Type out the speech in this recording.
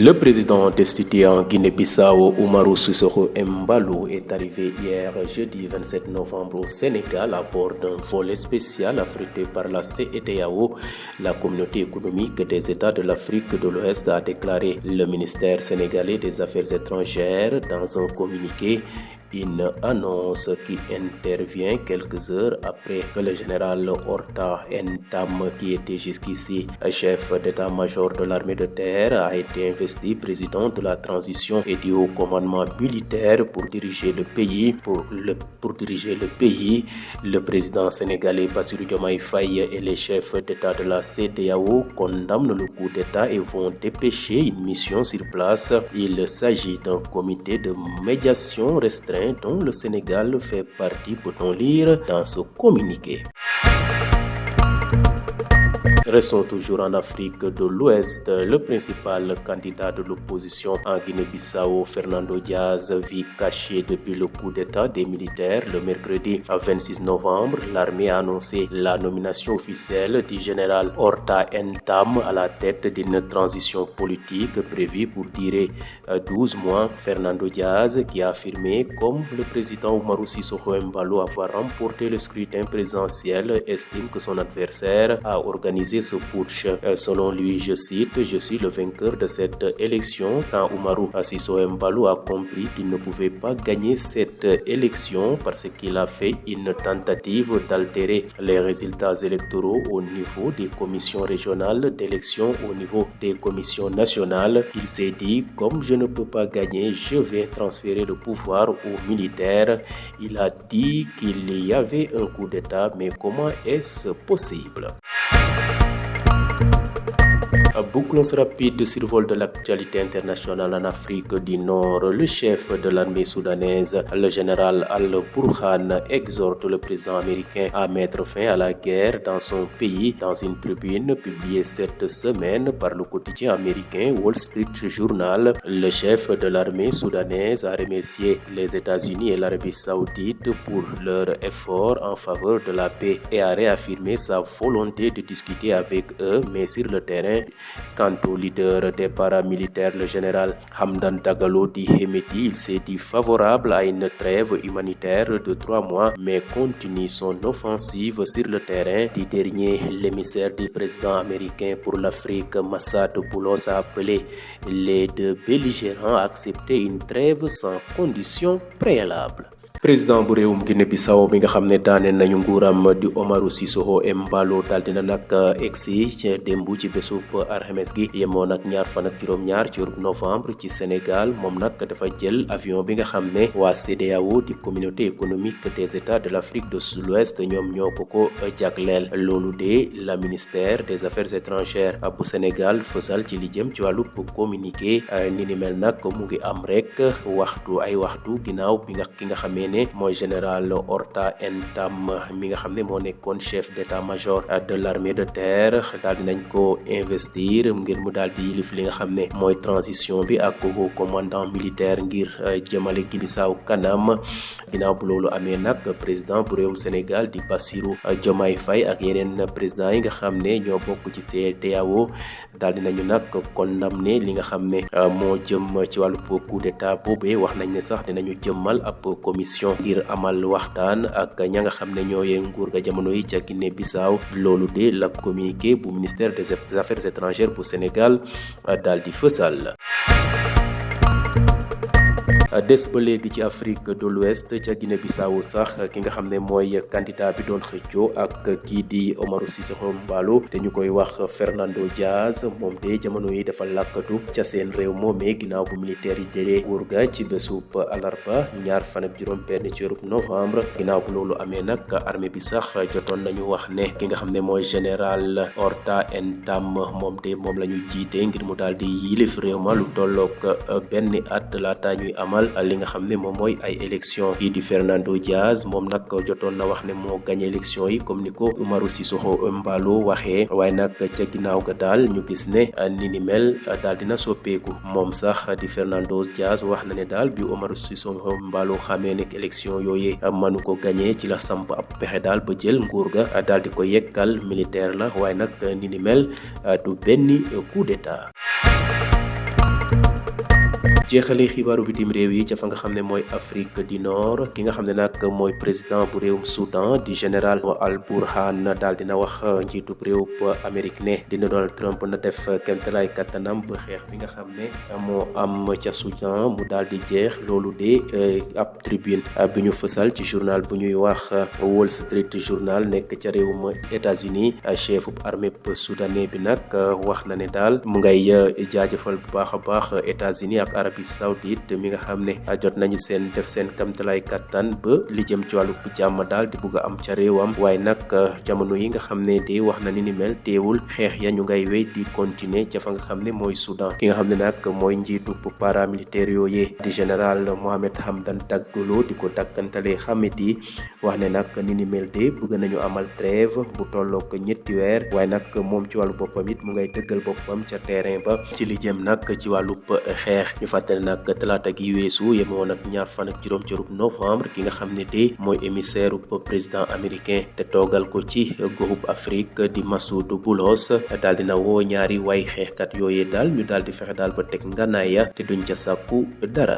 Le président destitué en Guinée-Bissau, Umaru Sissoco Embaló, est arrivé hier jeudi 27 novembre au Sénégal à bord d'un vol spécial affrété par la CEDEAO. La communauté économique des États de l'Afrique de l'Ouest a déclaré le ministère sénégalais des Affaires étrangères dans un communiqué. Une annonce qui intervient quelques heures après que le général Horta Ntam, qui était jusqu'ici chef d'état-major de l'armée de terre, a été investi président de la transition et du haut commandement militaire pour diriger le pays. Le président sénégalais Bassirou Diomaye Faye et les chefs d'état de la CEDEAO condamnent le coup d'état et vont dépêcher une mission sur place. Il s'agit d'un comité de médiation restreint dont le Sénégal fait partie, peut-on lire dans ce communiqué. Restons toujours en Afrique de l'Ouest. Le principal candidat de l'opposition en Guinée-Bissau, Fernando Diaz, vit caché depuis le coup d'état des militaires. Le mercredi 26 novembre, l'armée a annoncé la nomination officielle du général Horta Ntam à la tête d'une transition politique prévue pour durer 12 mois. Fernando Diaz, qui a affirmé, comme le président Umaru Sissoco Embaló, avoir remporté le scrutin présidentiel, estime que son adversaire a organisé ce putsch. Selon lui, je cite, je suis le vainqueur de cette élection. Quand Umaru Sissoco Embaló a compris qu'il ne pouvait pas gagner cette élection parce qu'il a fait une tentative d'altérer les résultats électoraux au niveau des commissions régionales d'élection, au niveau des commissions nationales, il s'est dit, comme je ne peux pas gagner, je vais transférer le pouvoir aux militaires. Il a dit qu'il y avait un coup d'état, mais comment est-ce possible? Bouclons rapide de survol de l'actualité internationale en Afrique du Nord. Le chef de l'armée soudanaise, le général Al-Burhan, exhorte le président américain à mettre fin à la guerre dans son pays. Dans une tribune publiée cette semaine par le quotidien américain Wall Street Journal, le chef de l'armée soudanaise a remercié les États-Unis et l'Arabie saoudite pour leur effort en faveur de la paix et a réaffirmé sa volonté de discuter avec eux, mais sur le terrain. Quant au leader des paramilitaires, le général Hamdan Dagalo Hemeti, il s'est dit favorable à une trêve humanitaire de 3 mois, mais continue son offensive sur le terrain. Du dernier, l'émissaire du président américain pour l'Afrique, Massad Boulos, a appelé les deux belligérants à accepter une trêve sans condition préalable. Président bu réewum Guinée-Bissau mi nga xam ne daane nañu nguuram di Umaru Sissoco Embaló daal dina nag egsi ci démb ci bésub alxames gi yemoon ak ñaar fan ak juróom-ñaar ci novembre ci Sénégal. Moom nag dafa jël avion bi nga xam ne waa CEDEAO di communauté économique des États de l'Afrique de l'Ouest ñoom ñoo ko jagleel. Loolu de la ministère des Affaires étrangères bu Sénégal fësal ci li jëm ci wàllu communiqué. Ni ni mel nag mu ngi am rek waxtu ginnaaw bi ki nga xamee ne mooy général Horta Ntam mi nga xam ne moo nekkoon chef d'état-major de l'armée de terre daal dinañ ko investir ngir mu daal di yilif li nga xam ne mooy transition bi ak haut commandant militaire ngir jëmale Guinée-Bissau kanam. Ginnaaw bu loolu amee nag président bu réewum Sénégal di Bassirou Diomaye Faye ak yeneen président yi nga xam ne ñoo bokk ci CEDEAO daal dinañu nag condamné li nga xam ne moo jëm ci wàllu coup d'état boobee. Wax nañ ne sax dinañu jëmmal ab commission ngir amal waxtaan ak ña nga xam ne ñooy nguur ga jamono yi ca Guinée-Bissau. Loolu de la communiqué bu ministère des Affaires étrangères bu Sénégal daal di fësal. Des ba léegi ci Afrique de l'Ouest ca Guinée-Bissau sax ki nga xam ne mooy candidat bi doon xëccoo ak kii di Umaru Sissoco Embaló te ñu koy wax Fernando Diaz, moom de jamono yi dafa làkkatu ca seen réew moomee ginnaaw bu militaire yi jëlee nguur ga ci bésub alarba ñaar fan ak juróom-benn ci weeru novembre. Ginnaaw bu loolu amee nag armée bi sax jotoon nañu wax ne ki nga xam ne mooy général Horta Ntam moom la ñu jiite ngir mu daal di yilif réew ma lu tollook benn at laata ñuy amal li nga xam ne moom mooy ay élection. kii di Fernando Diaz moom nag jotoon na wax ne moo gagné élection yi comme ni ko Umaru Sissoco Embaló waxee, waaye nag ca ginnaaw ga daal ñu gis ne ni ni mel daal dina soppeeku. Moom sax di Fernando Diaz wax na ne daal bi Umaru Sissoco Embaló xamee ne élection yooyu mënu ko gagné ci la samp ab pexe daal ba jël nguur ga daal di ko yekkal militaire la, waaye nag ni ni mel du benn coup d'état. jeexale xibaaru bitim réew yi ca fa nga xam ne mooy Afrique du Nord ki nga xam ne nag mooy président bu réewum Soudan di général Al Burhan daal dina wax njiitub réewub Amérique ne dina Donald Trump na def kemtalaay kattanam ba xeex bi nga xam ne moo am ca Soudan mu daal di jeex loolu de ab tribune bi ñu fësal ci journal bu ñuy wax Wall Street Journal nekk ca réewum États-Unis chefub armée soudanais bi nag wax na ne daal mu ngay jaajëfal bu baax a baax États-Unis ak Arabie Saoudite mi nga xam ne jot nañu seen def seen kamtalaay kattan ba li jëm ci wàllu jàmm daal di bugg a am ca réewam waaye nag jamono yi nga xam ne de wax na ni mel teewul xeex ya ñu ngay wéy di continuer ca fa nga xam ne mooy Soudan ki nga xam ne nag mooy njiitu paramilitaire yooyee di général Mohamed Hamdan Dagalo di ko dakkantale Hamidti wax ne nag ni mel de bëgg nañu amal trêve bu tollook ñetti weer waaye nag moom ci wàllu boppam it mu ngay dëggal boppam ca terrain ba ci li jëm nag ci wàllu xeex ñu fàttali nag talaata gi weesu yemoon ak ñaar fan ak juróom ci novembre ki nga xam ne de mooy émissaire président américain te toogal ko ci goxub Afrique di Massoud Boulos daal dina woo ñaari way xeexkat yooyee daal ñu daal di fexe daal ba teg nganaaya te duñ ca sàkku dara